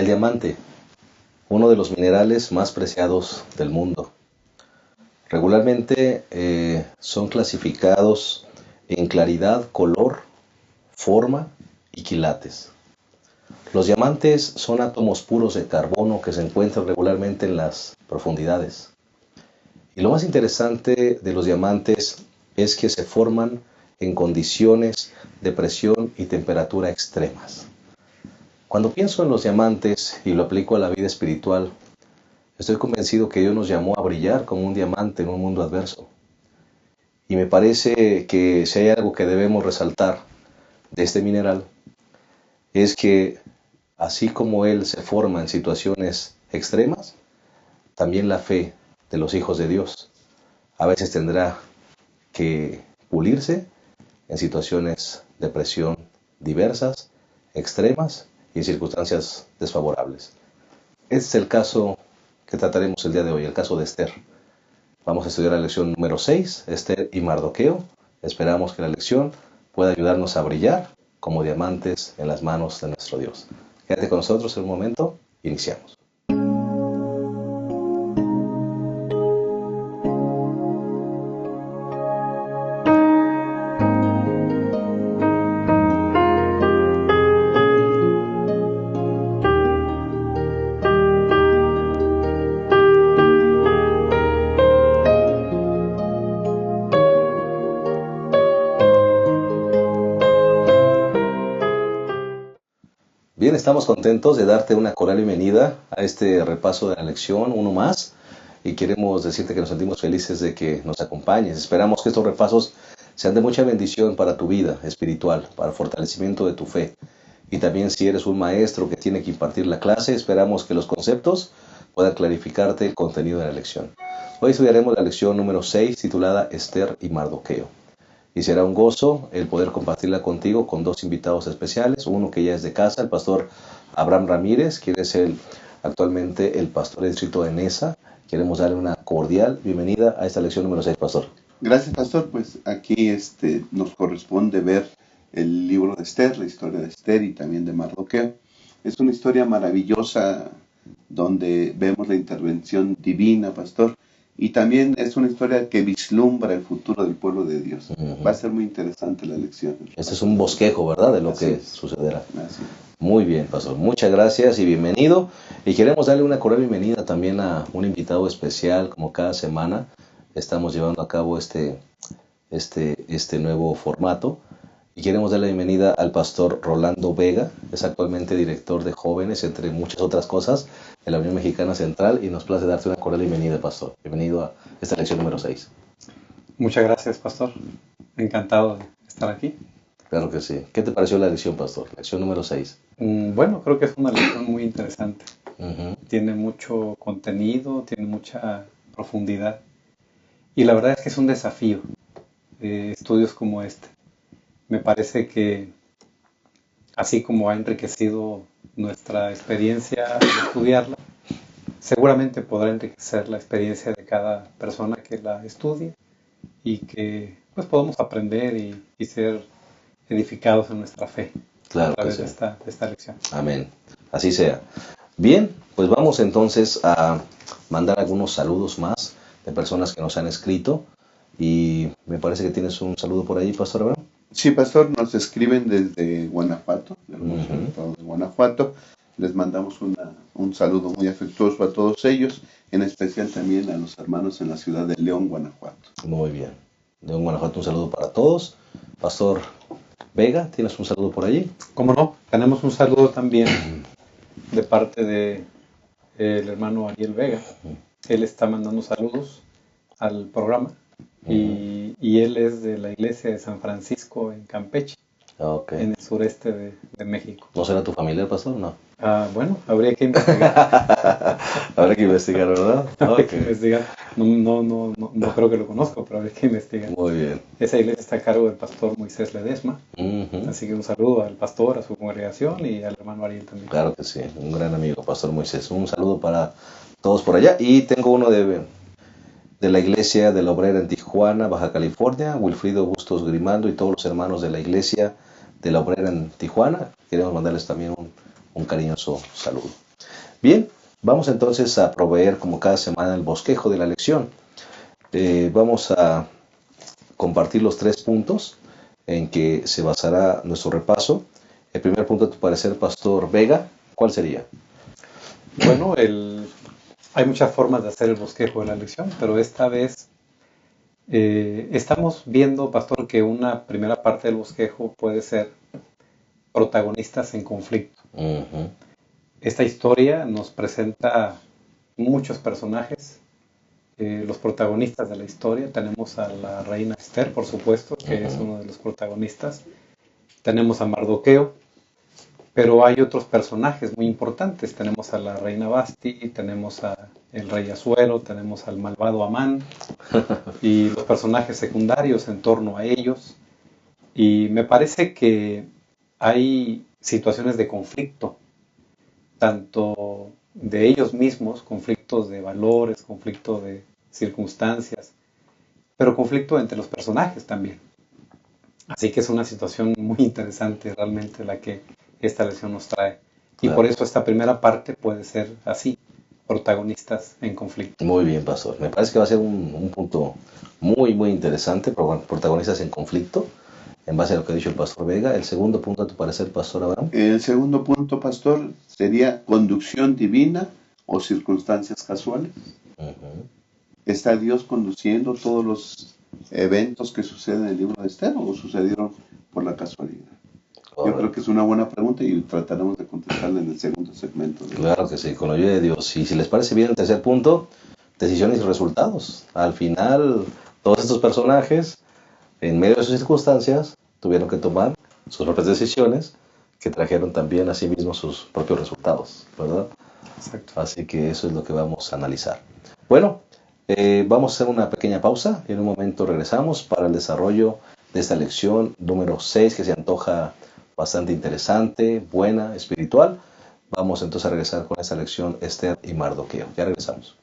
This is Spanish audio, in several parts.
El diamante, uno de los minerales más preciados del mundo. Regularmente son clasificados en claridad, color, forma y quilates. Los diamantes son átomos puros de carbono que se encuentran regularmente en las profundidades. Y lo más interesante de los diamantes es que se forman en condiciones de presión y temperatura extremas. Cuando pienso en los diamantes y lo aplico a la vida espiritual, estoy convencido que Dios nos llamó a brillar como un diamante en un mundo adverso. Y me parece que si hay algo que debemos resaltar de este mineral, es que así como él se forma en situaciones extremas, también la fe de los hijos de Dios a veces tendrá que pulirse en situaciones de presión diversas, extremas y en circunstancias desfavorables. Este es el caso que trataremos el día de hoy, el caso de Esther. Vamos a estudiar la lección número 6, Esther y Mardoqueo. Esperamos que la lección pueda ayudarnos a brillar como diamantes en las manos de nuestro Dios. Quédate con nosotros en un momento, iniciamos. Bien, estamos contentos de darte una cordial bienvenida a este repaso de la lección, uno más, y queremos decirte que nos sentimos felices de que nos acompañes. Esperamos que estos repasos sean de mucha bendición para tu vida espiritual, para el fortalecimiento de tu fe. Y también si eres un maestro que tiene que impartir la clase, esperamos que los conceptos puedan clarificarte el contenido de la lección. Hoy estudiaremos la lección número 6, titulada Esther y Mardoqueo. Y será un gozo el poder compartirla contigo con dos invitados especiales, uno que ya es de casa, el pastor Abraham Ramírez, quien es actualmente el pastor del distrito de Neza. Queremos darle una cordial bienvenida a esta lección número 6, pastor. Gracias, pastor. Pues aquí nos corresponde ver el libro de Esther, la historia de Esther y también de Mardoqueo. Es una historia maravillosa donde vemos la intervención divina, pastor. Y también es una historia que vislumbra el futuro del pueblo de Dios. Va a ser muy interesante la lección. Este es un bosquejo, ¿verdad?, de lo que sucederá. Muy bien, pastor. Muchas gracias y bienvenido. Y queremos darle una cordial bienvenida también a un invitado especial, como cada semana. Estamos llevando a cabo este nuevo formato. Y queremos darle la bienvenida al pastor Rolando Vega. Es actualmente director de jóvenes, entre muchas otras cosas, en la Unión Mexicana Central. Y nos place darte una cordial bienvenida, pastor. Bienvenido a esta lección número 6. Muchas gracias, pastor. Encantado de estar aquí. Claro que sí. ¿Qué te pareció la lección, pastor? Lección número 6. Bueno, creo que es una lección muy interesante. Tiene mucho contenido, tiene mucha profundidad. Y la verdad es que es un desafío estudios como este. Me parece que así como ha enriquecido nuestra experiencia de estudiarla, seguramente podrá enriquecer la experiencia de cada persona que la estudie y que pues podamos aprender y ser edificados en nuestra fe Claro a través que de sí. esta lección. Amén. Así sea. Bien, pues vamos entonces a mandar algunos saludos más de personas que nos han escrito. Y me parece que tienes un saludo por ahí, pastor Abraham. Sí, pastor, nos escriben desde Guanajuato, de Guanajuato. Les mandamos un saludo muy afectuoso a todos ellos, en especial también a los hermanos en la ciudad de León, Guanajuato. Muy bien. León, Guanajuato, un saludo para todos. Pastor Vega, ¿tienes un saludo por allí? ¿Cómo no? Tenemos un saludo también de parte de el hermano Ariel Vega. Él está mandando saludos al programa y él es de la iglesia de San Francisco en Campeche, en el sureste de México. ¿No será tu familiar, pastor? No. Bueno, habría que investigar. Habría que investigar, ¿verdad? Habría que investigar. No creo que lo conozco, pero habría que investigar. Muy bien. Esa iglesia está a cargo del pastor Moisés Ledesma. Así que un saludo al pastor, a su congregación y al hermano Ariel también. Claro que sí, un gran amigo, pastor Moisés. Un saludo para todos por allá. Y tengo uno de la iglesia de la Obrera en Tijuana, Baja California, Wilfrido Bustos Grimaldo y todos los hermanos de la iglesia de la Obrera en Tijuana. Queremos mandarles también un cariñoso saludo. Bien, vamos entonces a proveer como cada semana el bosquejo de la lección. Vamos a compartir los 3 puntos en que se basará nuestro repaso. El primer punto, a tu parecer, Pastor Vega, ¿cuál sería? Bueno, hay muchas formas de hacer el bosquejo de la lección, pero esta vez estamos viendo, Pastor, que una primera parte del bosquejo puede ser protagonistas en conflicto. Ujú. Esta historia nos presenta muchos personajes. Los protagonistas de la historia, tenemos a la reina Esther, por supuesto, que es uno de los protagonistas. Tenemos a Mardoqueo, pero hay otros personajes muy importantes. Tenemos a la reina Basti, tenemos a el rey Asuero, tenemos al malvado Amán y los personajes secundarios en torno a ellos. Y me parece que hay situaciones de conflicto, tanto de ellos mismos, conflictos de valores, conflicto de circunstancias, pero conflicto entre los personajes también. Así que es una situación muy interesante realmente la que esta lección nos trae. Y Claro. por eso esta primera parte puede ser así, protagonistas en conflicto. Muy bien, Pastor. Me parece que va a ser un punto muy, muy interesante, protagonistas en conflicto, en base a lo que ha dicho el Pastor Vega. El segundo punto, a tu parecer, Pastor Abraham. El segundo punto, pastor, sería conducción divina o circunstancias casuales. Ujú. ¿Está Dios conduciendo todos los eventos que suceden en el libro de Esther o sucedieron por la casualidad? Yo creo que es una buena pregunta y trataremos de contestarla en el segundo segmento. Claro que sí, con la ayuda de Dios. Y si les parece bien el tercer punto, decisiones y resultados. Al final, todos estos personajes, en medio de sus circunstancias, tuvieron que tomar sus propias decisiones que trajeron también a sí mismos sus propios resultados, ¿verdad? Exacto. Así que eso es lo que vamos a analizar. Bueno, vamos a hacer una pequeña pausa y en un momento regresamos para el desarrollo de esta lección número 6 que se antoja bastante interesante, buena, espiritual. Vamos entonces a regresar con esta lección Esther y Mardoqueo. Ya regresamos.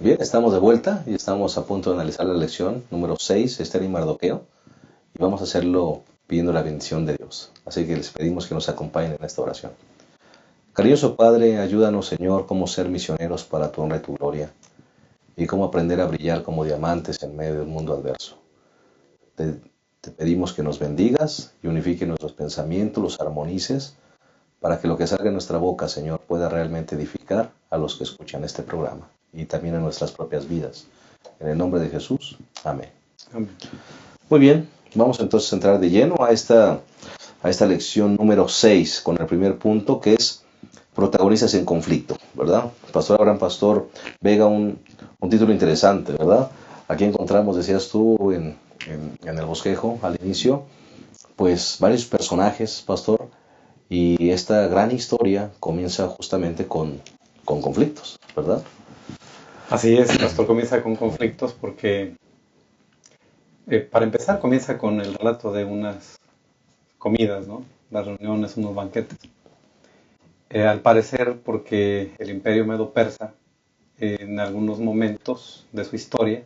Bien, estamos de vuelta y estamos a punto de analizar la lección número 6, Esther y Mardoqueo, y vamos a hacerlo pidiendo la bendición de Dios. Así que les pedimos que nos acompañen en esta oración. Cariñoso Padre, ayúdanos, Señor, cómo ser misioneros para tu honra y tu gloria, y cómo aprender a brillar como diamantes en medio del mundo adverso. Te pedimos que nos bendigas y unifique nuestros pensamientos, los armonices, para que lo que salga de nuestra boca, Señor, pueda realmente edificar a los que escuchan este programa y también a nuestras propias vidas. En el nombre de Jesús, amén. Amén. Muy bien, vamos entonces a entrar de lleno a esta lección número 6 con el primer punto, que es protagonistas en conflicto, ¿verdad? Pastor Abraham, Pastor Vega, un título interesante, ¿verdad? Aquí encontramos, decías tú en el bosquejo al inicio, pues varios personajes, Pastor, y esta gran historia comienza justamente con conflictos, ¿verdad? Así es, Pastor, comienza con conflictos porque, para empezar, comienza con el relato de unas comidas, ¿no? Las reuniones, unos banquetes. Al parecer, porque el imperio medo-persa, en algunos momentos de su historia,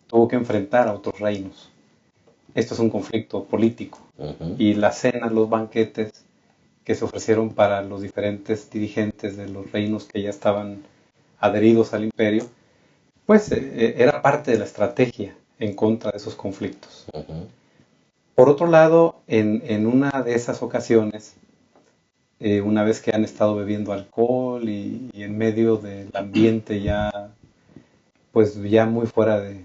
tuvo que enfrentar a otros reinos. Esto es un conflicto político. Ujú. Y las cenas, los banquetes que se ofrecieron para los diferentes dirigentes de los reinos que ya estaban adheridos al imperio, pues era parte de la estrategia en contra de esos conflictos. Ujú. Por otro lado, en una de esas ocasiones, una vez que han estado bebiendo alcohol y en medio del ambiente ya, pues ya muy fuera de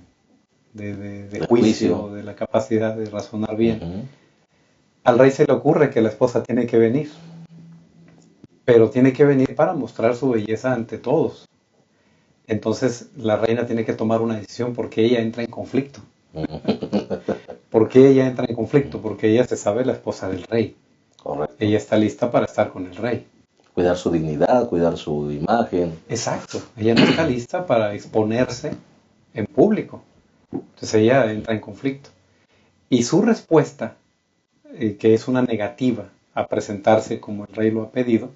juicio, de la capacidad de razonar bien, Ujú. al rey se le ocurre que la esposa tiene que venir, pero tiene que venir para mostrar su belleza ante todos. Entonces la reina tiene que tomar una decisión porque ella entra en conflicto. ¿Por qué ella entra en conflicto? Porque ella se sabe la esposa del rey. Correcto. Ella está lista para estar con el rey. Cuidar su dignidad, cuidar su imagen. Exacto. Ella no está lista para exponerse en público. Entonces ella entra en conflicto. Y su respuesta, que es una negativa a presentarse como el rey lo ha pedido,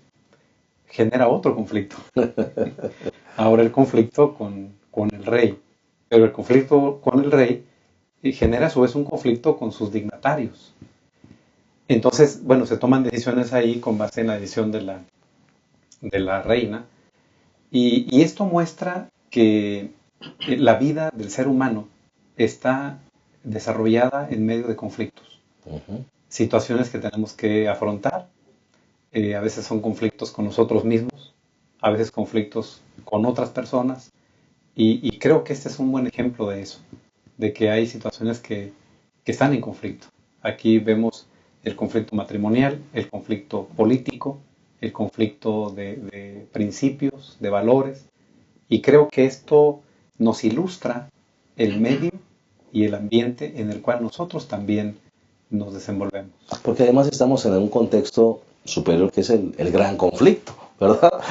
genera otro conflicto. Ahora el conflicto con el rey, pero el conflicto con el rey genera a su vez un conflicto con sus dignatarios. Entonces, bueno, se toman decisiones ahí con base en la decisión de la reina, y esto muestra que la vida del ser humano está desarrollada en medio de conflictos, situaciones que tenemos que afrontar. A veces son conflictos con nosotros mismos, a veces conflictos con otras personas, y creo que este es un buen ejemplo de eso, de que hay situaciones que están en conflicto. Aquí vemos el conflicto matrimonial, el conflicto político, el conflicto de principios, de valores, y creo que esto nos ilustra el medio y el ambiente en el cual nosotros también nos desenvolvemos. Porque además estamos en un contexto superior que es el gran conflicto, ¿verdad?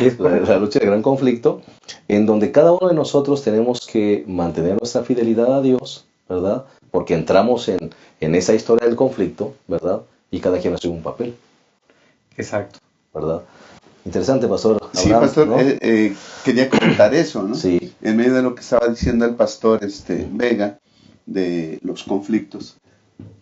La lucha del gran conflicto, en donde cada uno de nosotros tenemos que mantener nuestra fidelidad a Dios, ¿verdad? Porque entramos en esa historia del conflicto, ¿verdad? Y cada quien asume un papel. Exacto. ¿Verdad? Interesante, pastor. Sí, pastor, ¿no? Quería comentar eso, ¿no? Sí. En medio de lo que estaba diciendo el pastor Vega, de los conflictos,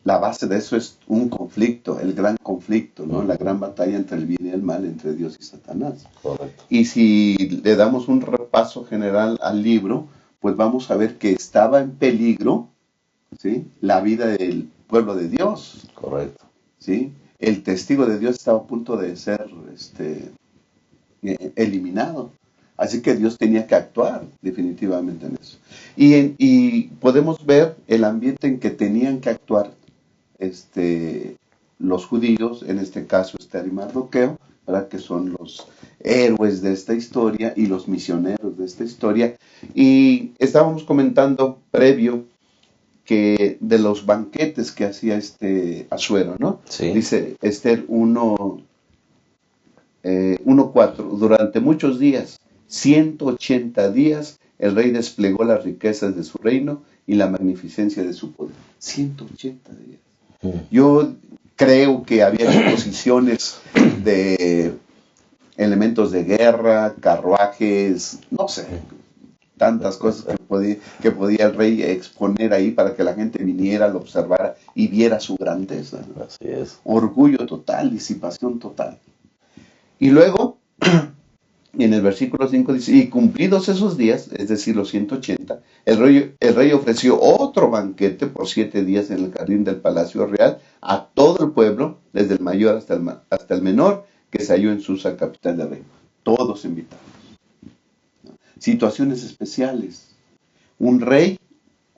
la base de eso es un conflicto, el gran conflicto, ¿no? La gran batalla entre el bien y el mal, entre Dios y Satanás. Correcto. Y si le damos un repaso general al libro, pues vamos a ver que estaba en peligro, ¿sí?, la vida del pueblo de Dios. Correcto. ¿Sí? El testigo de Dios estaba a punto de ser eliminado. Así que Dios tenía que actuar definitivamente en eso. Y podemos ver el ambiente en que tenían que actuar los judíos, en este caso Ester y Mardoqueo, ¿verdad?, que son los héroes de esta historia y los misioneros de esta historia. Y estábamos comentando previo que de los banquetes que hacía Asuero, ¿no? Sí. Dice Ester 1:4, durante muchos días, 180 días, el rey desplegó las riquezas de su reino y la magnificencia de su poder. 180 días. Yo creo que había exposiciones de elementos de guerra, carruajes, no sé, tantas cosas que podía el rey exponer ahí para que la gente viniera, lo observara y viera su grandeza, ¿no? Así es. Orgullo total, disipación total. Y luego, en el versículo 5 dice, y cumplidos esos días, es decir, los 180, el rey ofreció otro banquete por 7 días en el jardín del palacio real a todo el pueblo, desde el mayor hasta el menor, que se halló en Susa, capital del reino. Todos invitados. Situaciones especiales. Un rey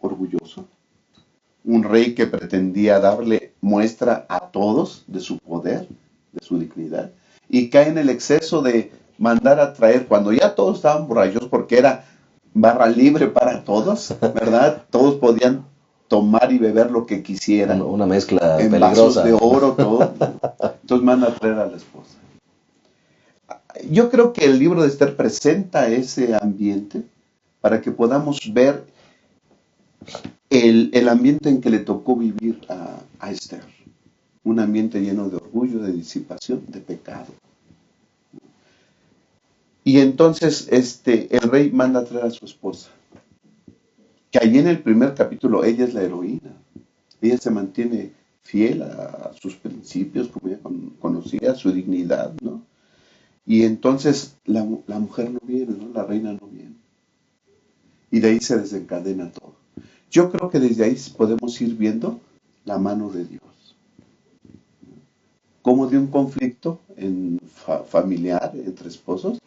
orgulloso, un rey que pretendía darle muestra a todos de su poder, de su dignidad, y cae en el exceso de mandar a traer, cuando ya todos estaban borrachos, porque era barra libre para todos, ¿verdad? Todos podían tomar y beber lo que quisieran. Una mezcla en peligrosa. Vasos de oro, todo. Entonces manda a traer a la esposa. Yo creo que el libro de Ester presenta ese ambiente para que podamos ver el ambiente en que le tocó vivir a Ester. Un ambiente lleno de orgullo, de disipación, de pecado. Y entonces el rey manda a traer a su esposa. Que allí en el primer capítulo ella es la heroína. Ella se mantiene fiel a sus principios, como ella conocía, a su dignidad, ¿no? Y entonces la mujer no viene, ¿no? La reina no viene. Y de ahí se desencadena todo. Yo creo que desde ahí podemos ir viendo la mano de Dios. Como de un conflicto familiar entre esposos,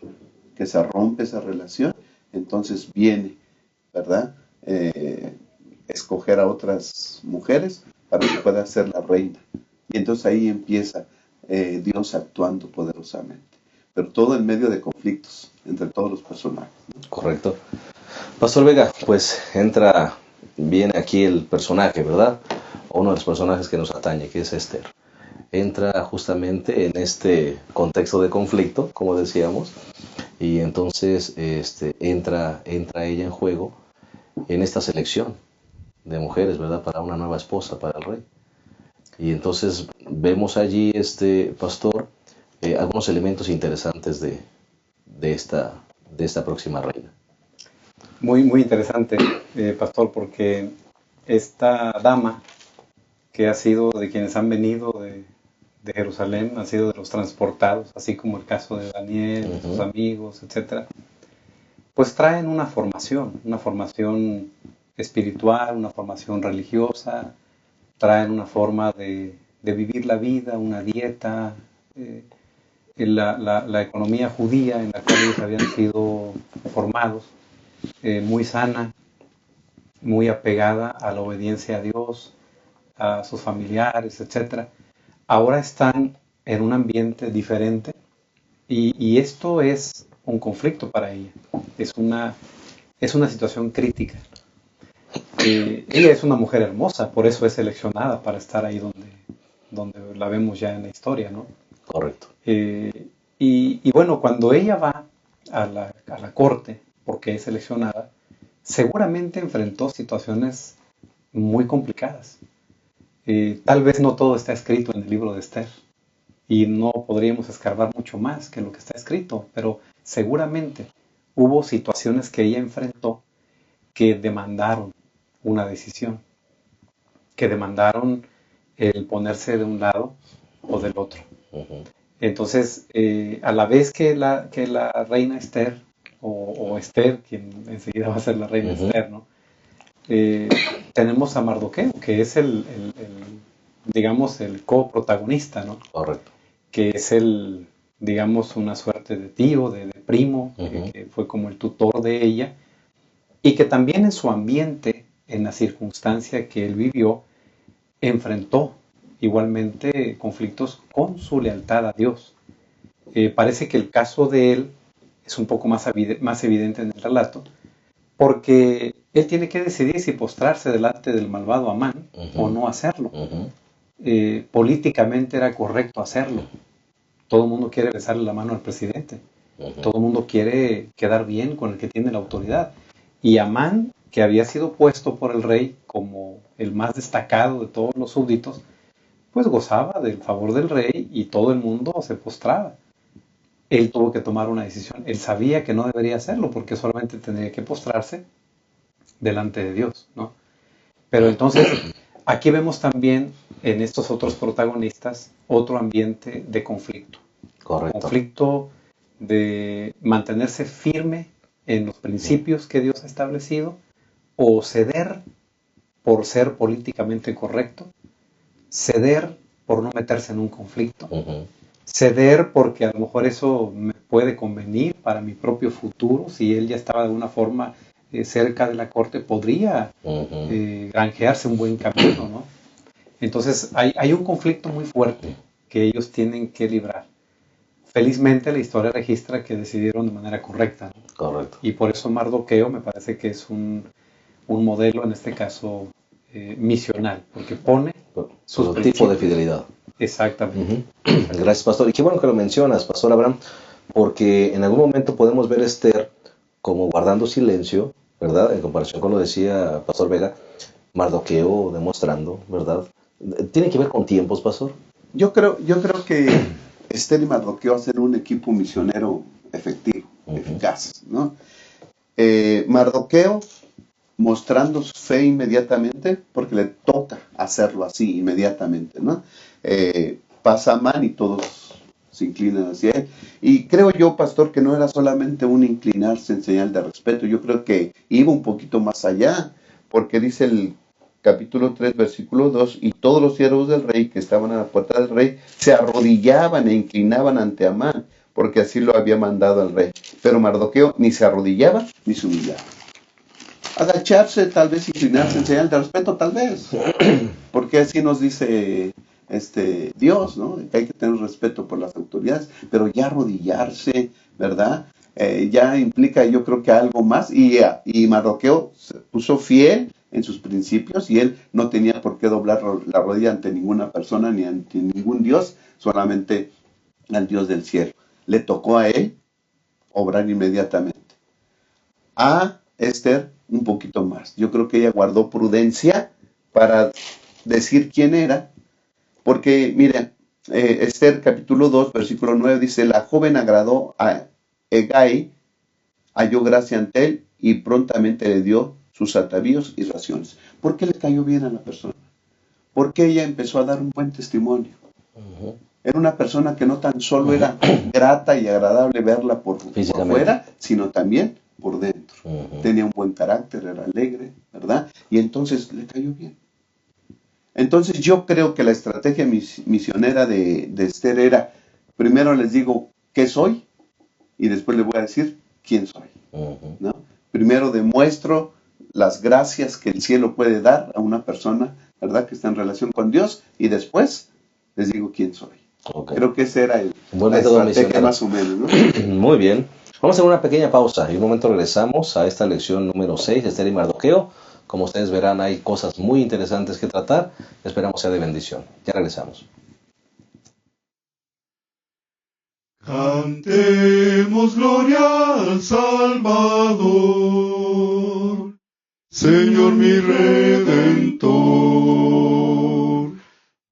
que se rompe esa relación, entonces viene, ¿verdad? Escoger a otras mujeres para que pueda ser la reina. Y entonces ahí empieza Dios actuando poderosamente. Pero todo en medio de conflictos entre todos los personajes, ¿no? Correcto. Pastor Vega, pues viene aquí el personaje, ¿verdad? Uno de los personajes que nos atañe, que es Ester. Entra justamente en este contexto de conflicto, como decíamos, y entonces entra ella en juego en esta selección de mujeres, ¿verdad? Para una nueva esposa, para el rey. Y entonces vemos allí, pastor, algunos elementos interesantes de esta próxima reina. Muy, muy interesante, pastor, porque esta dama que ha sido de quienes han venido de Jerusalén, ha sido de los transportados, así como el caso de Daniel, sus amigos, etcétera, pues traen una formación espiritual, una formación religiosa, traen una forma de vivir la vida, una dieta, la economía judía en la cual ellos habían sido formados, muy sana, muy apegada a la obediencia a Dios, a sus familiares, etcétera. Ahora están en un ambiente diferente y esto es un conflicto para ella. Es una situación crítica. Ella es una mujer hermosa, por eso es seleccionada para estar ahí donde la vemos ya en la historia, ¿no? Correcto. Y bueno, cuando ella va a la corte, porque es seleccionada, seguramente enfrentó situaciones muy complicadas. Tal vez no todo está escrito en el libro de Esther y no podríamos escarbar mucho más que lo que está escrito, pero seguramente hubo situaciones que ella enfrentó que demandaron una decisión, que demandaron el ponerse de un lado o del otro. Entonces, a la vez que la reina Esther, o Esther, quien enseguida va a ser la reina Esther, ¿no? Tenemos a Mardoqueo, que es digamos, el coprotagonista, ¿no? Correcto. Que es digamos, una suerte de tío, de primo, que fue como el tutor de ella, y que también en su ambiente, en la circunstancia que él vivió, enfrentó igualmente conflictos con su lealtad a Dios. Parece que el caso de él es un poco más evidente en el relato, porque él tiene que decidir si postrarse delante del malvado Amán o no hacerlo. Políticamente era correcto hacerlo. Todo el mundo quiere besarle la mano al presidente. Todo el mundo quiere quedar bien con el que tiene la autoridad. Y Amán, que había sido puesto por el rey como el más destacado de todos los súbditos, pues gozaba del favor del rey y todo el mundo se postraba. Él tuvo que tomar una decisión. Él sabía que no debería hacerlo porque solamente tendría que postrarse delante de Dios, ¿no? Pero entonces, aquí vemos también en estos otros protagonistas otro ambiente de conflicto. Correcto. Conflicto de mantenerse firme en los principios que Dios ha establecido o ceder por ser políticamente correcto, ceder por no meterse en un conflicto, ceder porque a lo mejor eso me puede convenir para mi propio futuro. Si él ya estaba de alguna forma cerca de la corte, podría granjearse un buen camino, ¿no? Entonces hay un conflicto muy fuerte que ellos tienen que librar. Felizmente la historia registra que decidieron de manera correcta, ¿no? Correcto. Y por eso Mardoqueo me parece que es un modelo, en este caso, misional, porque pone su tipo de fidelidad. Exactamente. Gracias, pastor. Y qué bueno que lo mencionas, pastor Abraham, porque en algún momento podemos ver a Esther como guardando silencio, ¿verdad? En comparación con lo decía pastor Vega, Mardoqueo demostrando, ¿verdad? ¿Tiene que ver con tiempos, pastor? Yo creo que Esther y Mardoqueo hacen un equipo misionero efectivo, eficaz, ¿no? Mardoqueo mostrando su fe inmediatamente, porque le toca hacerlo así inmediatamente, ¿no? Pasa Amán y todos se inclinan hacia él. Y creo yo, pastor, que no era solamente un inclinarse en señal de respeto, yo creo que iba un poquito más allá, porque dice el capítulo 3, versículo 2, y todos los siervos del rey que estaban a la puerta del rey se arrodillaban e inclinaban ante Amán, porque así lo había mandado el rey. Pero Mardoqueo ni se arrodillaba ni se humillaba. Agacharse, tal vez inclinarse en señal de respeto, tal vez, porque así nos dice Dios, ¿no? Que hay que tener respeto por las autoridades, pero ya arrodillarse, ¿verdad? Ya implica, yo creo que algo más, y Mardoqueo se puso fiel en sus principios y él no tenía por qué doblar la rodilla ante ninguna persona ni ante ningún Dios, solamente al Dios del cielo. Le tocó a él obrar inmediatamente. A Esther un poquito más. Yo creo que ella guardó prudencia para decir quién era, porque miren, Esther capítulo 2, versículo 9 dice, la joven agradó a Hegai halló gracia ante él y prontamente le dio sus atavíos y raciones. ¿Por qué le cayó bien a la persona? Porque ella empezó a dar un buen testimonio. Era una persona que no tan solo era grata y agradable verla por fuera, sino también por dentro. Tenía un buen carácter, era alegre, ¿verdad? Y entonces le cayó bien. Entonces yo creo que la estrategia misionera de Esther era, primero les digo qué soy y después les voy a decir quién soy, ¿no? Primero demuestro las gracias que el cielo puede dar a una persona, ¿verdad?, que está en relación con Dios, y después les digo quién soy. Okay. Creo que ese era la estrategia más o menos, ¿no? Muy bien. Vamos a hacer una pequeña pausa y en un momento regresamos a esta lección número 6, Esther y Mardoqueo. Como ustedes verán, hay cosas muy interesantes que tratar. Esperamos sea de bendición. Ya regresamos. Cantemos gloria al Salvador, Señor mi Redentor,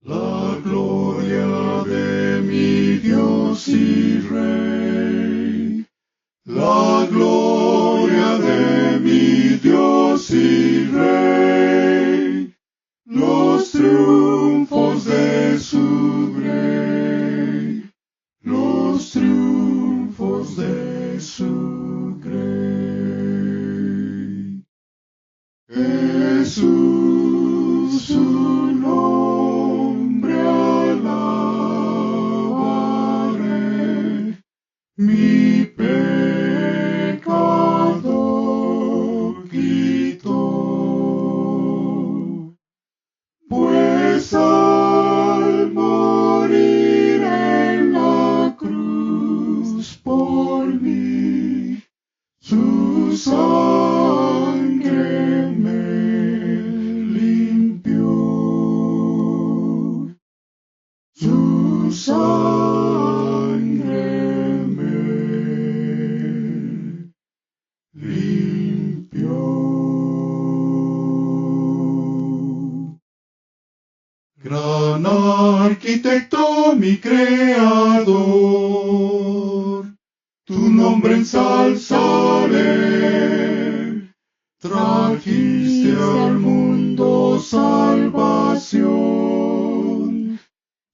la gloria de mi Dios y Rey, la gloria de mi Dios y Rey, los triunfos de su grey, los triunfos de su grey. Jesús, su nombre alabaré, mi pecado quitó, pues al morir en la cruz por mí, su sangre me limpió, su sangre me limpió. Gran arquitecto, mi creador, tu nombre ensalzaré. Trajiste al mundo salvación,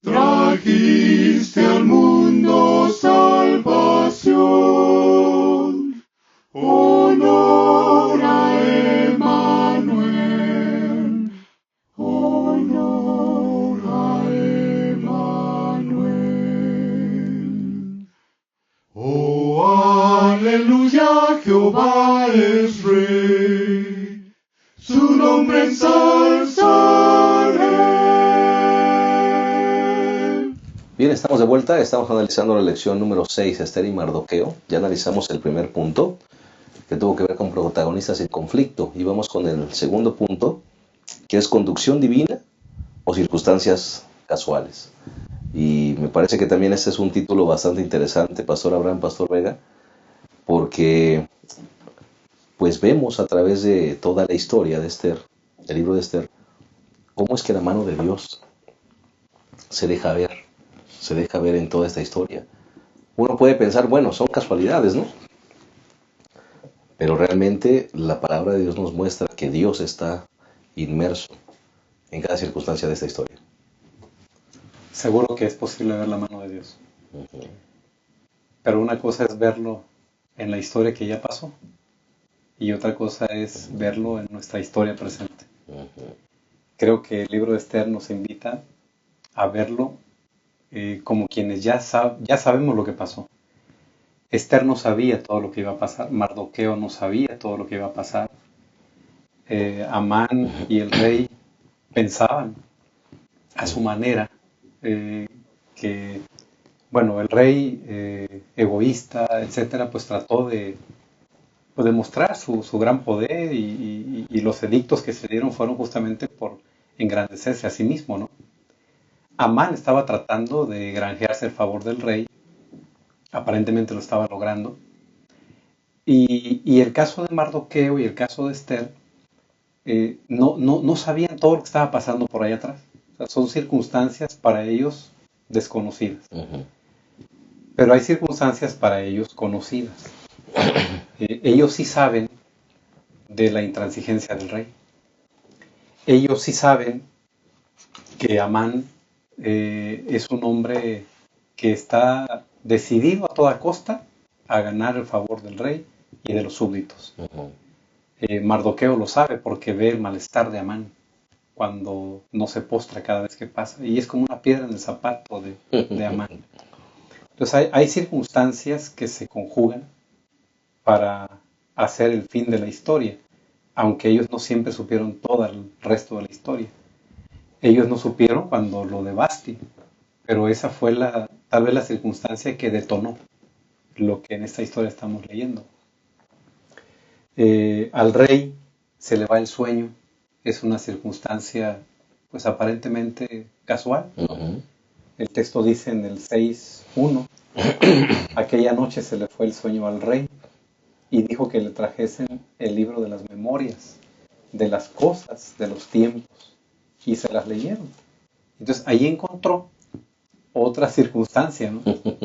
trajiste al mundo salvación. Honor a Emmanuel, honor a Emmanuel. Oh, aleluya, Jehová es Rey, su nombre ensalzaré. Bien, estamos de vuelta, estamos analizando la lección número 6, Esther y Mardoqueo. Ya analizamos el primer punto, que tuvo que ver con protagonistas en conflicto, y vamos con el segundo punto, que es conducción divina o circunstancias casuales. Y me parece que también este es un título bastante interesante, Pastor Abraham, Pastor Vega, porque pues vemos a través de toda la historia de Esther, el libro de Esther, cómo es que la mano de Dios se deja ver en toda esta historia. Uno puede pensar, bueno, son casualidades, ¿no? Pero realmente la palabra de Dios nos muestra que Dios está inmerso en cada circunstancia de esta historia. Seguro que es posible ver la mano de Dios. Pero una cosa es verlo en la historia que ya pasó y otra cosa es verlo en nuestra historia presente. Creo que el libro de Esther nos invita a verlo como quienes ya sabemos lo que pasó. Esther no sabía todo lo que iba a pasar, Mardoqueo no sabía todo lo que iba a pasar, Amán y el rey pensaban a su manera que, bueno, el rey egoísta, etcétera, pues trató de demostrar su gran poder y los edictos que se dieron fueron justamente por engrandecerse a sí mismo, ¿no? Amán estaba tratando de granjearse el favor del rey, aparentemente lo estaba logrando, y el caso de Mardoqueo y el caso de Esther no sabían todo lo que estaba pasando por ahí atrás. O sea, son circunstancias para ellos desconocidas. Pero hay circunstancias para ellos conocidas. Ellos sí saben de la intransigencia del rey. Ellos sí saben que Amán es un hombre que está decidido a toda costa a ganar el favor del rey y de los súbditos. Mardoqueo lo sabe porque ve el malestar de Amán cuando no se postra cada vez que pasa, y es como una piedra en el zapato de Amán. Entonces hay circunstancias que se conjugan para hacer el fin de la historia, aunque ellos no siempre supieron todo el resto de la historia. Ellos no supieron cuando lo de Basti, pero esa fue tal vez la circunstancia que detonó lo que en esta historia estamos leyendo. Al rey se le va el sueño, es una circunstancia pues aparentemente casual. El texto dice en el 6:1, aquella noche se le fue el sueño al rey y dijo que le trajesen el libro de las memorias, de las cosas, de los tiempos, y se las leyeron. Entonces ahí encontró otra circunstancia, ¿no?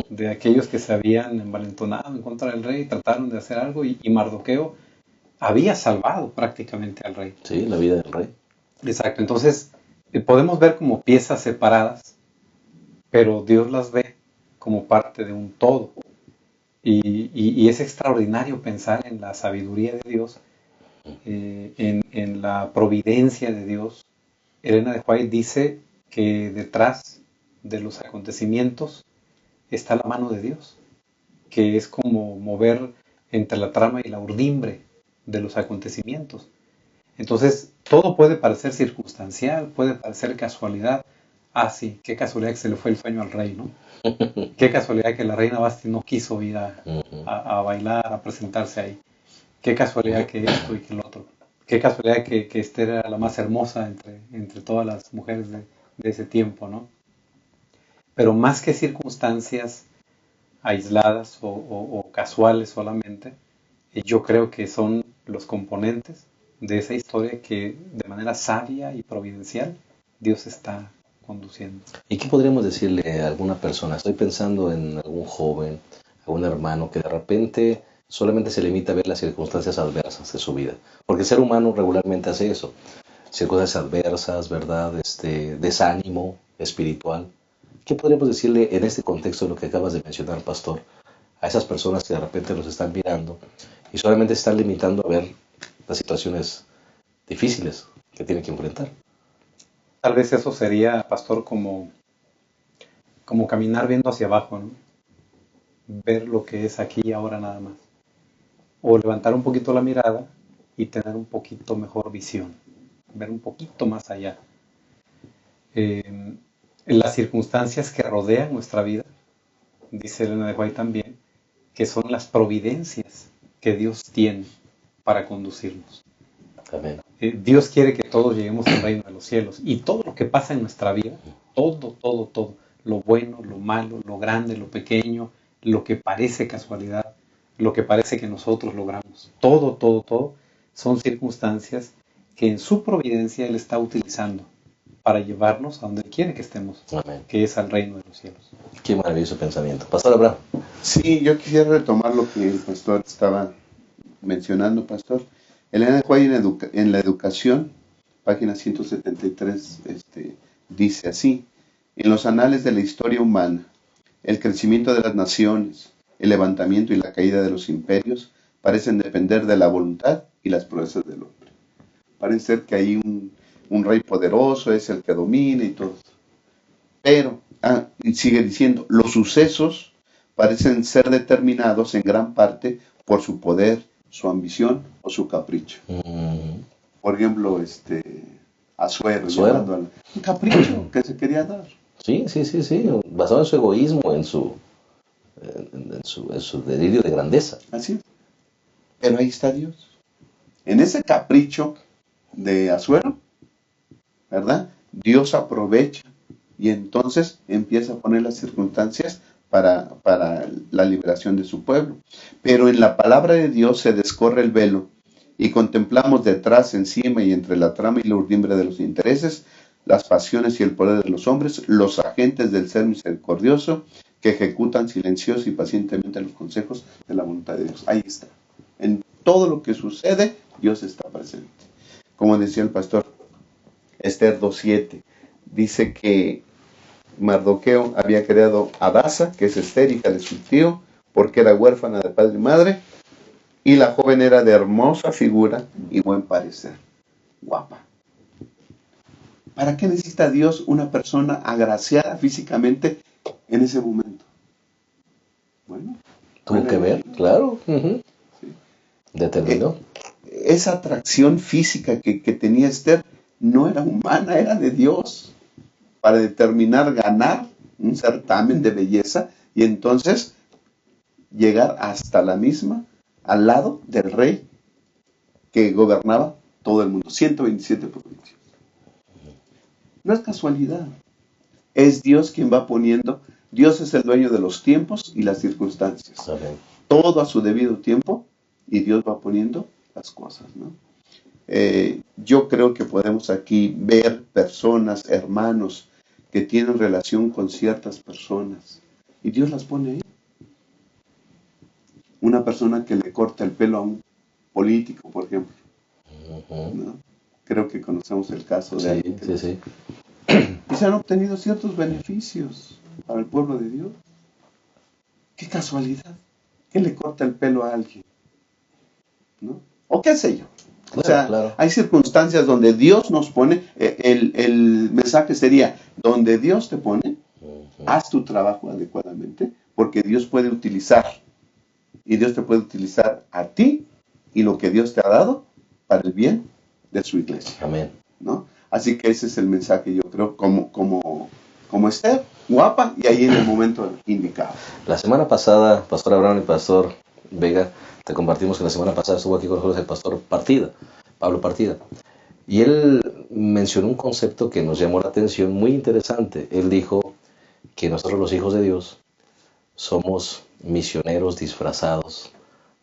De aquellos que se habían envalentonado en contra del rey y trataron de hacer algo, y Mardoqueo había salvado prácticamente al rey. Sí, la vida del rey. Exacto, entonces podemos ver como piezas separadas, pero Dios las ve como parte de un todo. Y es extraordinario pensar en la sabiduría de Dios, en la providencia de Dios. Elena de White dice que detrás de los acontecimientos está la mano de Dios, que es como mover entre la trama y la urdimbre de los acontecimientos. Entonces, todo puede parecer circunstancial, puede parecer casualidad. Ah, sí, qué casualidad que se le fue el sueño al rey, ¿no? Qué casualidad que la reina Basti no quiso ir a bailar, a presentarse ahí. Qué casualidad que esto y que lo otro. Qué casualidad que Esther era la más hermosa entre todas las mujeres de ese tiempo, ¿no? Pero más que circunstancias aisladas o casuales solamente, yo creo que son los componentes de esa historia que de manera sabia y providencial Dios está conduciendo. ¿Y qué podríamos decirle a alguna persona? Estoy pensando en algún joven, algún hermano que de repente solamente se limita a ver las circunstancias adversas de su vida. Porque el ser humano regularmente hace eso. Circunstancias adversas, ¿verdad? Desánimo espiritual. ¿Qué podríamos decirle en este contexto de lo que acabas de mencionar, pastor, a esas personas que de repente los están mirando y solamente están limitando a ver las situaciones difíciles que tienen que enfrentar? Tal vez eso sería, pastor, como caminar viendo hacia abajo, ¿no? Ver lo que es aquí y ahora nada más. O levantar un poquito la mirada y tener un poquito mejor visión, ver un poquito más allá. En las circunstancias que rodean nuestra vida, dice Elena de White también, que son las providencias que Dios tiene para conducirnos. Amén. Dios quiere que todos lleguemos al reino de los cielos, y todo lo que pasa en nuestra vida, todo, lo bueno, lo malo, lo grande, lo pequeño, lo que parece casualidad, lo que parece que nosotros logramos, todo, son circunstancias que en su providencia Él está utilizando para llevarnos a donde Él quiere que estemos. Amén. Que es al reino de los cielos. Qué maravilloso pensamiento. Pastor Abraham. Sí, yo quisiera retomar lo que el pastor estaba mencionando, pastor. Elena de White en la educación, página 173, dice así: en los anales de la historia humana, el crecimiento de las naciones, el levantamiento y la caída de los imperios parecen depender de la voluntad y las proezas del hombre. Parece ser que hay un rey poderoso, es el que domina y todo. Pero, y sigue diciendo, los sucesos parecen ser determinados en gran parte por su poder, su ambición o su capricho. Por ejemplo, Asuero, un capricho que se quería dar. Sí, basado en su egoísmo, en su delirio de grandeza. Así es. Pero ahí está Dios. En ese capricho de Asuero, ¿verdad? Dios aprovecha y entonces empieza a poner las circunstancias para la liberación de su pueblo. Pero en la palabra de Dios se descorre el velo y contemplamos detrás, encima y entre la trama y la urdimbre de los intereses, las pasiones y el poder de los hombres, los agentes del ser misericordioso que ejecutan silenciosos y pacientemente los consejos de la voluntad de Dios. Ahí está. En todo lo que sucede, Dios está presente. Como decía el pastor, Esther 2:7, dice que Mardoqueo había creado a Hadasa, que es Esther, hija de su tío, porque era huérfana de padre y madre, y la joven era de hermosa figura y buen parecer, guapa. ¿Para qué necesita Dios una persona agraciada físicamente en ese momento? Bueno, Tuvo que ver, claro. Sí. Determinó. Esa atracción física que tenía Esther no era humana, era de Dios, para determinar ganar un certamen de belleza y entonces llegar hasta la misma, al lado del rey que gobernaba todo el mundo, 127 provincias. No es casualidad, es Dios quien va poniendo. Dios es el dueño de los tiempos y las circunstancias. Amén. Todo a su debido tiempo y Dios va poniendo las cosas, ¿no? Yo creo que podemos aquí ver personas, hermanos, que tienen relación con ciertas personas y Dios las pone ahí. Una persona que le corta el pelo a un político, por ejemplo, ¿no? Creo que conocemos el caso de alguien que Sí. y se han obtenido ciertos beneficios para el pueblo de Dios. Qué casualidad que le corta el pelo a alguien, ¿no? O qué sé yo. O sea, Claro. hay circunstancias donde Dios nos pone, el mensaje sería, donde Dios te pone, haz tu trabajo adecuadamente, porque Dios puede utilizar, y Dios te puede utilizar a ti y lo que Dios te ha dado para el bien de su iglesia, Amén. ¿no? Así que ese es el mensaje, yo creo, como Esther, guapa, y ahí en el momento indicado. La semana pasada, Pastor Abraham y Pastor Vega, te compartimos que la semana pasada estuvo aquí con nosotros el Pastor Pablo Partida. Y él mencionó un concepto que nos llamó la atención, muy interesante. Él dijo que nosotros los hijos de Dios somos misioneros disfrazados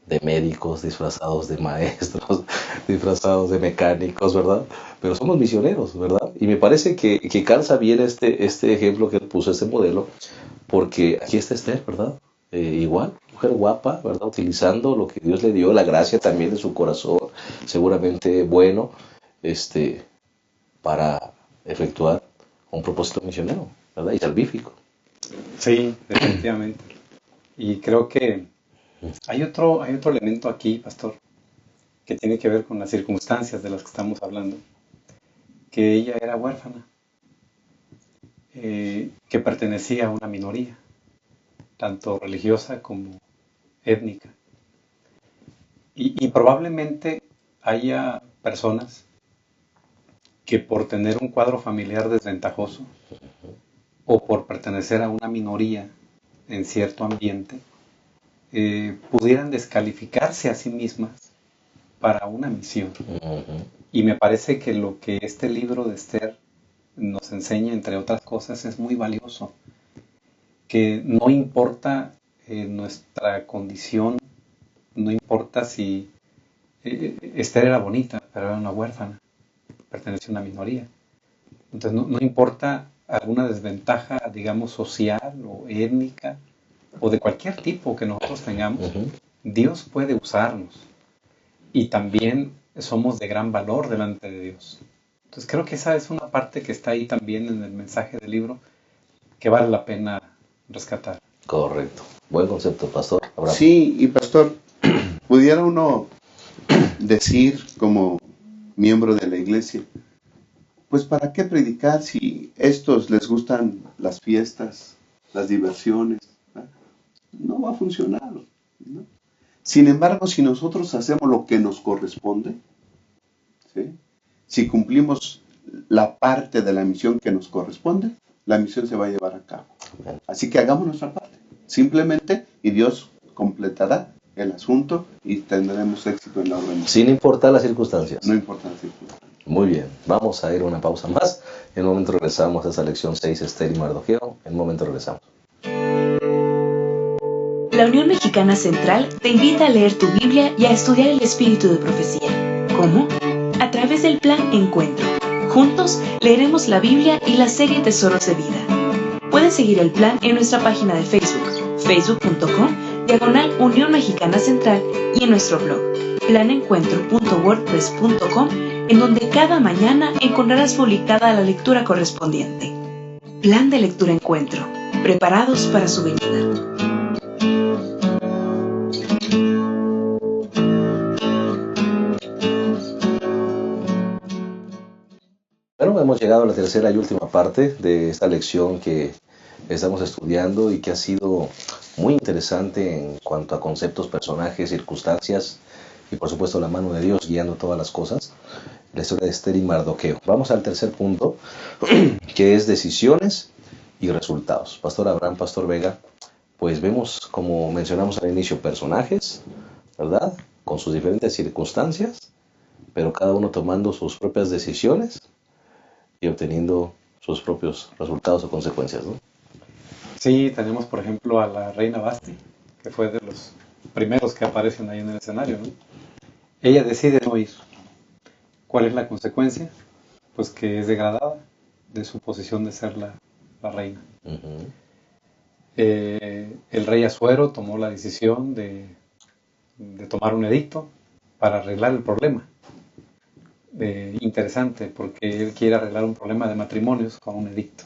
de médicos, disfrazados de maestros, disfrazados de mecánicos, ¿verdad? Pero somos misioneros, ¿verdad? Y me parece que calza bien este ejemplo que él puso, este modelo, porque aquí está Esther, ¿verdad? Igual, mujer guapa, ¿verdad? Utilizando lo que Dios le dio, la gracia también de su corazón, seguramente bueno, para efectuar un propósito misionero, ¿verdad? Y salvífico. Sí, definitivamente. Y creo que hay otro elemento aquí, pastor, que tiene que ver con las circunstancias de las que estamos hablando, que ella era huérfana, que pertenecía a una minoría, tanto religiosa como étnica. Y probablemente haya personas que por tener un cuadro familiar desventajoso o por pertenecer a una minoría en cierto ambiente, pudieran descalificarse a sí mismas para una misión. Y me parece que lo que este libro de Esther nos enseña, entre otras cosas, es muy valioso. Que no importa nuestra condición, no importa si Esther era bonita, pero era una huérfana, pertenecía a una minoría. Entonces no importa alguna desventaja, digamos, social o étnica, o de cualquier tipo que nosotros tengamos, Dios puede usarnos. Y también somos de gran valor delante de Dios. Entonces creo que esa es una parte que está ahí también en el mensaje del libro, que vale la pena rescatar. Correcto. Buen concepto, Pastor Abraham. Sí, y pastor, pudiera uno decir como miembro de la iglesia, pues ¿para qué predicar si estos les gustan las fiestas, las diversiones? No va a funcionar, ¿no? Sin embargo, si nosotros hacemos lo que nos corresponde, ¿sí? Si cumplimos la parte de la misión que nos corresponde, la misión se va a llevar a cabo. Así que hagamos nuestra parte, simplemente, y Dios completará el asunto y tendremos éxito en la obra. Sin importar las circunstancias. No importa las circunstancias. Muy bien, vamos a ir a una pausa más. En un momento regresamos a esa lección 6, Esther y Mardoqueo. En un momento regresamos. La Unión Mexicana Central te invita a leer tu Biblia y a estudiar el espíritu de profecía. ¿Cómo? A través del Plan Encuentro. Juntos leeremos la Biblia y la serie Tesoros de Vida. Pueden seguir el plan en nuestra página de Facebook, facebook.com/Unión Mexicana Central, y en nuestro blog, planencuentro.wordpress.com, en donde cada mañana encontrarás publicada la lectura correspondiente. Plan de lectura Encuentro, preparados para su venida. Bueno, hemos llegado a la tercera y última parte de esta lección que estamos estudiando y que ha sido muy interesante en cuanto a conceptos, personajes, circunstancias y por supuesto la mano de Dios guiando todas las cosas. La historia de Esther y Mardoqueo. Vamos al tercer punto, que es decisiones y resultados. Pastor Abraham, Pastor Vega, pues vemos, como mencionamos al inicio, personajes, ¿verdad? Con sus diferentes circunstancias, pero cada uno tomando sus propias decisiones y obteniendo sus propios resultados o consecuencias, ¿no? Sí, tenemos por ejemplo a la reina Basti, que fue de los primeros que aparecen ahí en el escenario, ¿no? Ella decide no ir. ¿Cuál es la consecuencia? Pues que es degradada de su posición de ser la reina. Uh-huh. El rey Asuero tomó la decisión de tomar un edicto para arreglar el problema. Interesante, porque él quiere arreglar un problema de matrimonios con un edicto.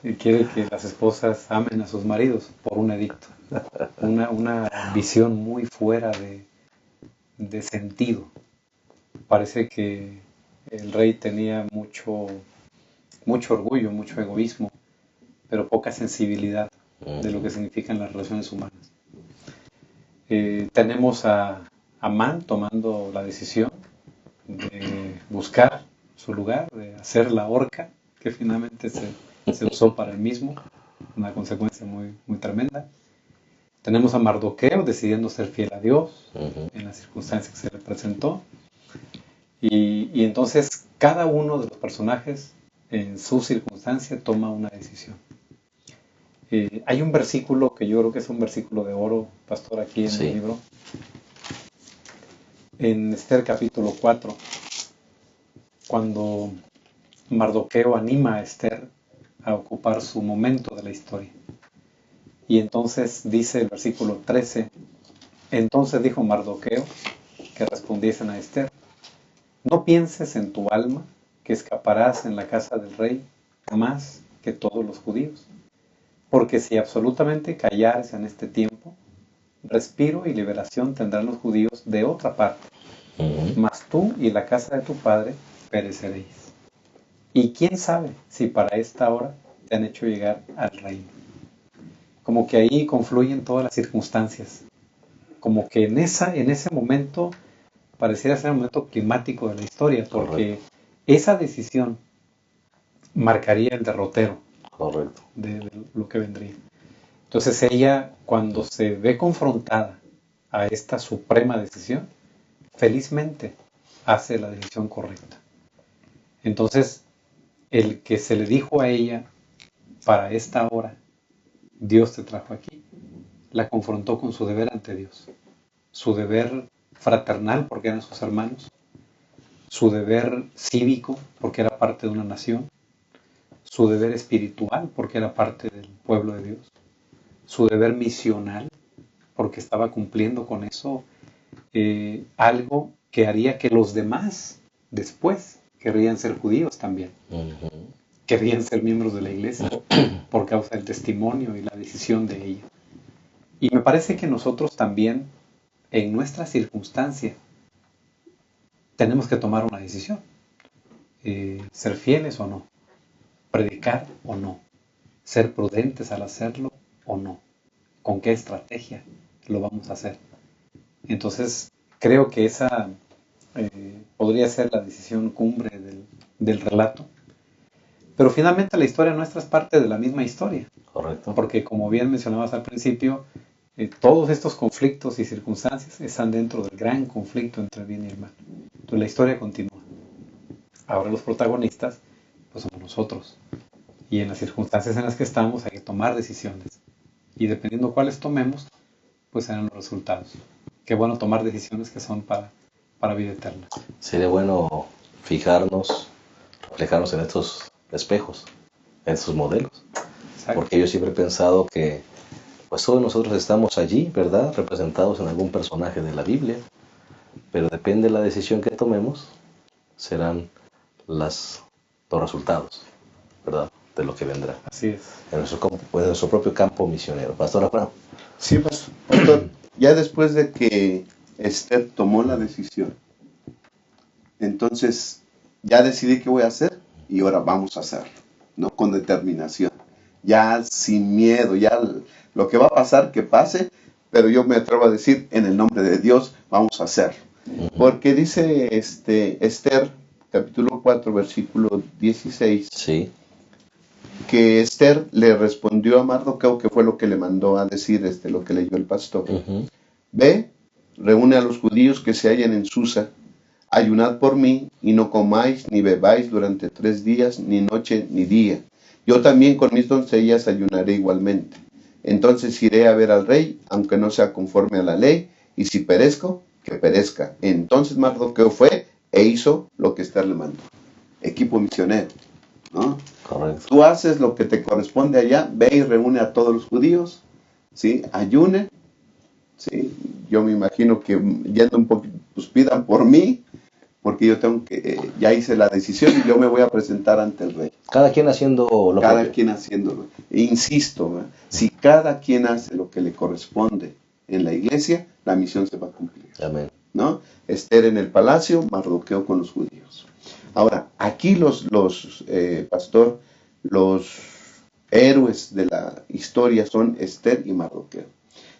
Y quiere que las esposas amen a sus maridos por un edicto. Una visión muy fuera de sentido. Parece que el rey tenía mucho orgullo, mucho egoísmo, pero poca sensibilidad de lo que significan las relaciones humanas. Tenemos a Amán tomando la decisión de buscar su lugar, de hacer la horca, que finalmente se usó para él mismo, una consecuencia muy, muy tremenda. Tenemos a Mardoqueo decidiendo ser fiel a Dios en las circunstancias que se le presentó. Y entonces cada uno de los personajes en su circunstancia toma una decisión. Hay un versículo que yo creo que es un versículo de oro, pastor, aquí en el libro. En Esther capítulo 4, cuando Mardoqueo anima a Esther a ocupar su momento de la historia. Y entonces dice el versículo 13, entonces dijo Mardoqueo que respondiesen a Esther, no pienses en tu alma que escaparás en la casa del rey más que todos los judíos, porque si absolutamente callares en este tiempo, respiro y liberación tendrán los judíos de otra parte, mas tú y la casa de tu padre pereceréis. Y quién sabe si para esta hora te han hecho llegar al reino. Como que ahí confluyen todas las circunstancias. Como que en ese momento pareciera ser un momento climático de la historia, porque esa decisión marcaría el derrotero de lo que vendría. Entonces ella, cuando se ve confrontada a esta suprema decisión, felizmente hace la decisión correcta. Entonces, el que se le dijo a ella, para esta hora, Dios te trajo aquí, la confrontó con su deber ante Dios, su deber fraternal porque eran sus hermanos, su deber cívico porque era parte de una nación, su deber espiritual porque era parte del pueblo de Dios, su deber misional porque estaba cumpliendo con eso algo que haría que los demás después querrían ser judíos también, querrían ser miembros de la iglesia por causa del testimonio y la decisión de ella. Y me parece que nosotros también, en nuestra circunstancia, tenemos que tomar una decisión. Ser fieles o no, predicar o no, ser prudentes al hacerlo o no, con qué estrategia lo vamos a hacer. Entonces, creo que esa podría ser la decisión cumbre del relato. Pero finalmente la historia nuestra es parte de la misma historia. Correcto. Porque como bien mencionabas al principio, todos estos conflictos y circunstancias están dentro del gran conflicto entre el bien y el mal. Entonces la historia continúa. Ahora los protagonistas pues somos nosotros. Y en las circunstancias en las que estamos hay que tomar decisiones. Y dependiendo cuáles tomemos, pues serán los resultados. Qué bueno tomar decisiones que son para vida eterna. Sería bueno fijarnos, reflejarnos en estos espejos en sus modelos. Exacto. Porque yo siempre he pensado que pues todos nosotros estamos allí, ¿verdad? Representados en algún personaje de la Biblia, pero depende de la decisión que tomemos, serán los resultados, ¿verdad? De lo que vendrá Así es. en nuestro propio campo misionero. Pastor Abraham. Sí, pastor, ya después de que Esther tomó la decisión, entonces ya decidí qué voy a hacer y ahora vamos a hacerlo, ¿no? Con determinación, ya sin miedo, ya lo que va a pasar, que pase, pero yo me atrevo a decir, en el nombre de Dios, vamos a hacerlo. Porque dice Esther, capítulo 4, versículo 16, Sí. que Esther le respondió a Mardoqueo, que fue lo que le mandó a decir, lo que leyó el pastor. Ujú. Ve, reúne a los judíos que se hallan en Susa, ayunad por mí, y no comáis ni bebáis durante 3 días, ni noche ni día. Yo también con mis doncellas ayunaré igualmente. Entonces iré a ver al rey, aunque no sea conforme a la ley, y si perezco, que perezca. Entonces Mardoqueo fue e hizo lo que Esther le mandó. Equipo misionero, ¿no? Correcto. Tú haces lo que te corresponde allá, ve y reúne a todos los judíos, ¿sí? Ayunen, ¿sí? Yo me imagino que yendo un poquito, pues pidan por mí, porque yo tengo que, ya hice la decisión y yo me voy a presentar ante el rey. Cada quien haciendo lo Cada propio. quien haciéndolo. E insisto, ¿verdad? Si cada quien hace lo que le corresponde en la iglesia, la misión se va a cumplir, Amén. ¿no? Esther en el palacio, Mardoqueo con los judíos. Ahora, aquí pastor, los héroes de la historia son Esther y Mardoqueo.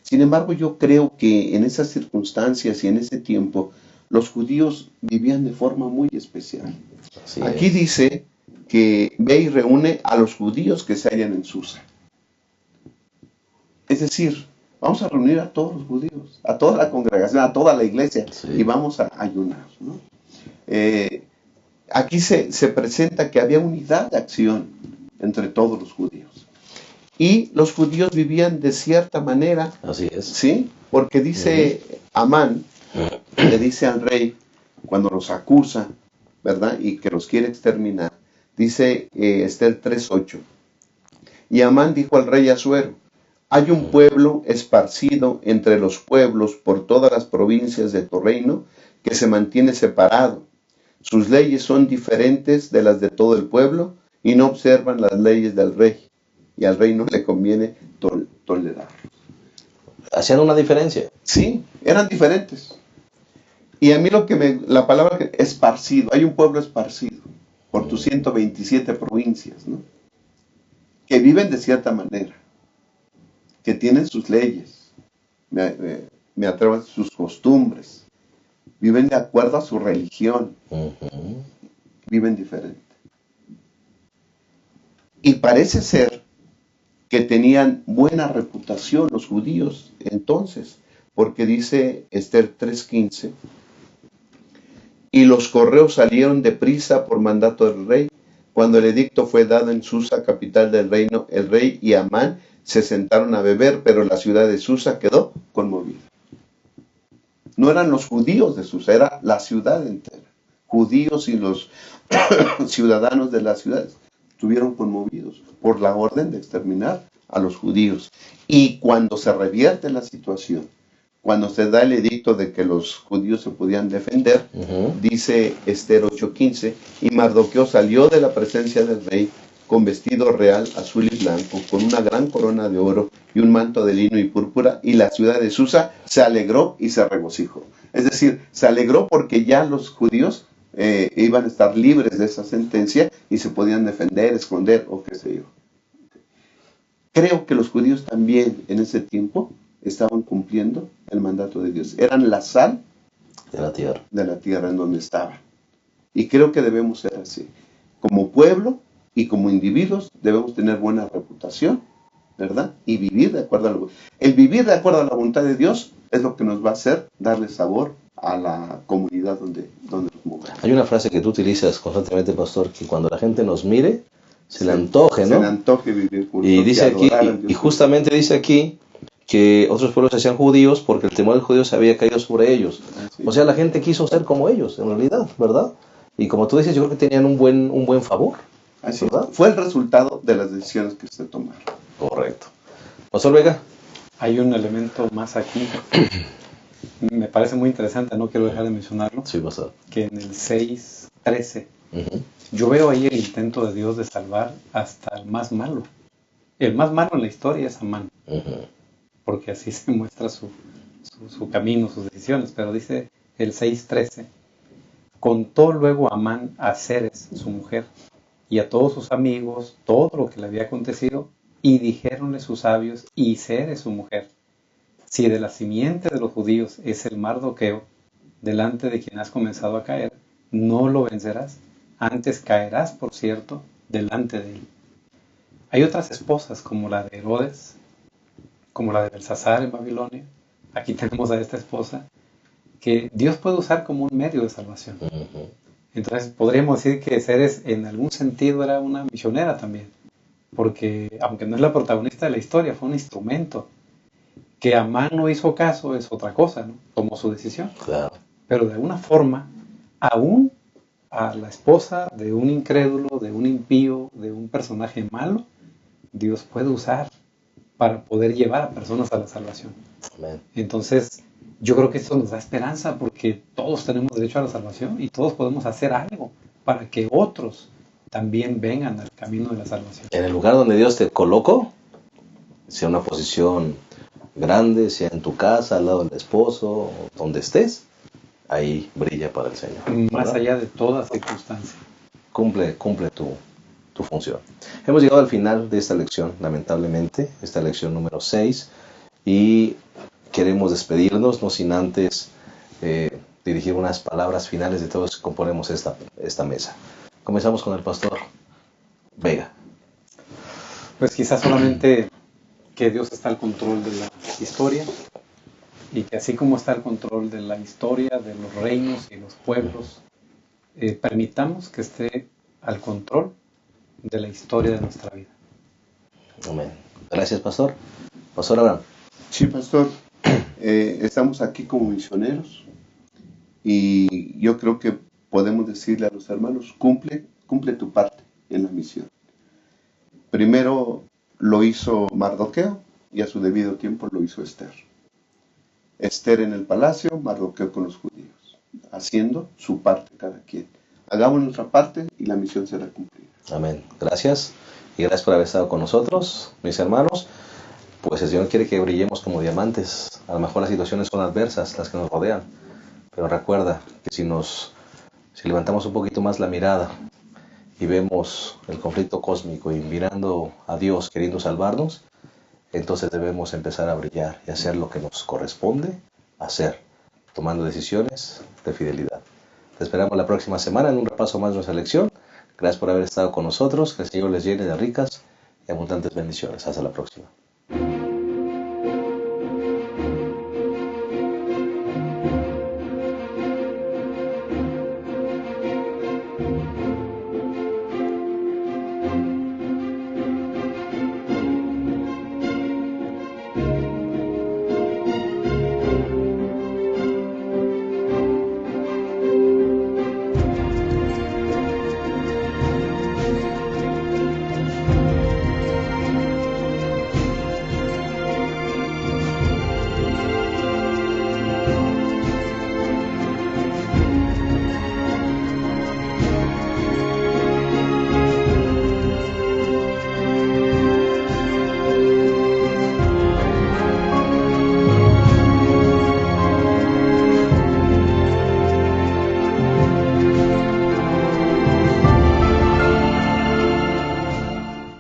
Sin embargo, yo creo que en esas circunstancias y en ese tiempo, los judíos vivían de forma muy especial. Así Aquí es. dice que ve y reúne a los judíos que se hallan en Susa. Es decir, vamos a reunir a todos los judíos, a toda la congregación, a toda la iglesia, Sí. y vamos a ayunar, ¿no? Aquí se presenta que había unidad de acción entre todos los judíos. Y los judíos vivían de cierta manera, Así es. ¿sí? Porque dice Amán, le dice al rey, cuando los acusa, ¿verdad? Y que los quiere exterminar, dice Esther 3:8. Y Amán dijo al rey Asuero, hay un pueblo esparcido entre los pueblos por todas las provincias de tu reino que se mantiene separado. Sus leyes son diferentes de las de todo el pueblo y no observan las leyes del rey. Y al rey no le conviene tolerar. Hacían una diferencia. Sí, eran diferentes. Y a mí la palabra esparcido, hay un pueblo esparcido por tus 127 provincias, ¿no? Que viven de cierta manera, que tienen sus leyes, me atrevo a decir, sus costumbres, viven de acuerdo a su religión, Ujú. viven diferente. Y parece ser que tenían buena reputación los judíos entonces, porque dice Esther 3:15, y los correos salieron deprisa por mandato del rey. Cuando el edicto fue dado en Susa, capital del reino, el rey y Amán se sentaron a beber, pero la ciudad de Susa quedó conmovida. No eran los judíos de Susa, era la ciudad entera. Judíos y los ciudadanos de las ciudades estuvieron conmovidos por la orden de exterminar a los judíos. Y cuando se revierte la situación, cuando se da el edicto de que los judíos se podían defender, Ujú. dice Esther 8:15, y Mardoqueo salió de la presencia del rey con vestido real azul y blanco, con una gran corona de oro y un manto de lino y púrpura, y la ciudad de Susa se alegró y se regocijó. Es decir, se alegró porque ya los judíos iban a estar libres de esa sentencia y se podían defender, esconder o qué sé yo. Creo que los judíos también en ese tiempo estaban cumpliendo el mandato de Dios. Eran la sal De la tierra. de la tierra en donde estaban. Y creo que debemos ser así. Como pueblo y como individuos debemos tener buena reputación, ¿verdad? Y vivir de acuerdo a el vivir de acuerdo a la voluntad de Dios es lo que nos va a hacer darle sabor a la comunidad donde nos movemos. Hay una frase que tú utilizas constantemente, pastor, que cuando la gente nos mire, se le antoje, ¿no? Se le antoje vivir juntos Y dice aquí, adorar a Dios. y justamente dice aquí que otros pueblos se hacían judíos porque el temor del judío se había caído sobre ellos. Así O sea, la gente quiso ser como ellos, en realidad, ¿verdad? Y como tú dices, yo creo que tenían un buen favor. Así es. ¿Verdad? Fue el resultado de las decisiones que usted tomaron. Correcto. Pastor Vega. Hay un elemento más aquí. Me parece muy interesante, no quiero dejar de mencionarlo. Sí, pastor. Que en el 6:13 Ujú. yo veo ahí el intento de Dios de salvar hasta el más malo. El más malo en la historia es Amán, Ujú. porque así se muestra su camino, sus decisiones. Pero dice el 6:13, contó luego Amán a Zeres, su mujer, y a todos sus amigos todo lo que le había acontecido, y dijéronle sus sabios y Zeres, su mujer, si de la simiente de los judíos es el Mardoqueo, delante de quien has comenzado a caer, no lo vencerás, antes caerás, por cierto, delante de él. Hay otras esposas, como la de Herodes, como la de Belsasar en Babilonia. Aquí tenemos a esta esposa, que Dios puede usar como un medio de salvación. Ujú. Entonces podríamos decir que Zeres en algún sentido era una misionera también, porque aunque no es la protagonista de la historia, fue un instrumento. Que Amán no hizo caso es otra cosa, ¿no? Tomó su decisión. Claro. Pero de alguna forma, aún a la esposa de un incrédulo, de un impío, de un personaje malo, Dios puede usar para poder llevar a personas a la salvación. Amén. Entonces, yo creo que esto nos da esperanza porque todos tenemos derecho a la salvación y todos podemos hacer algo para que otros también vengan al camino de la salvación. En el lugar donde Dios te colocó, sea una posición grande, sea en tu casa, al lado del esposo, donde estés, ahí brilla para el Señor. Más ¿verdad? allá de toda circunstancia. Cumple tu función. Hemos llegado al final de esta lección, lamentablemente, esta lección número 6, y queremos despedirnos, no sin antes dirigir unas palabras finales de todos los que componemos esta mesa. Comenzamos con el pastor Vega. Pues quizás solamente que Dios está al control de la historia y que así como está al control de la historia, de los reinos y los pueblos, permitamos que esté al control de la historia de nuestra vida. Amén. Gracias, pastor. Pastor Abraham. Sí, pastor. Estamos aquí como misioneros y yo creo que podemos decirle a los hermanos, cumple tu parte en la misión. Primero lo hizo Mardoqueo y a su debido tiempo lo hizo Esther. Esther en el palacio, Mardoqueo con los judíos, haciendo su parte cada quien. Hagamos nuestra parte y la misión será cumplida. Amén. Gracias. Y gracias por haber estado con nosotros, mis hermanos. Pues el Señor quiere que brillemos como diamantes. A lo mejor las situaciones son adversas, las que nos rodean. Pero recuerda que si levantamos un poquito más la mirada y vemos el conflicto cósmico y mirando a Dios queriendo salvarnos, entonces debemos empezar a brillar y hacer lo que nos corresponde hacer, tomando decisiones de fidelidad. Te esperamos la próxima semana en un repaso más de nuestra lección. Gracias por haber estado con nosotros. Que el Señor les llene de ricas y abundantes bendiciones. Hasta la próxima.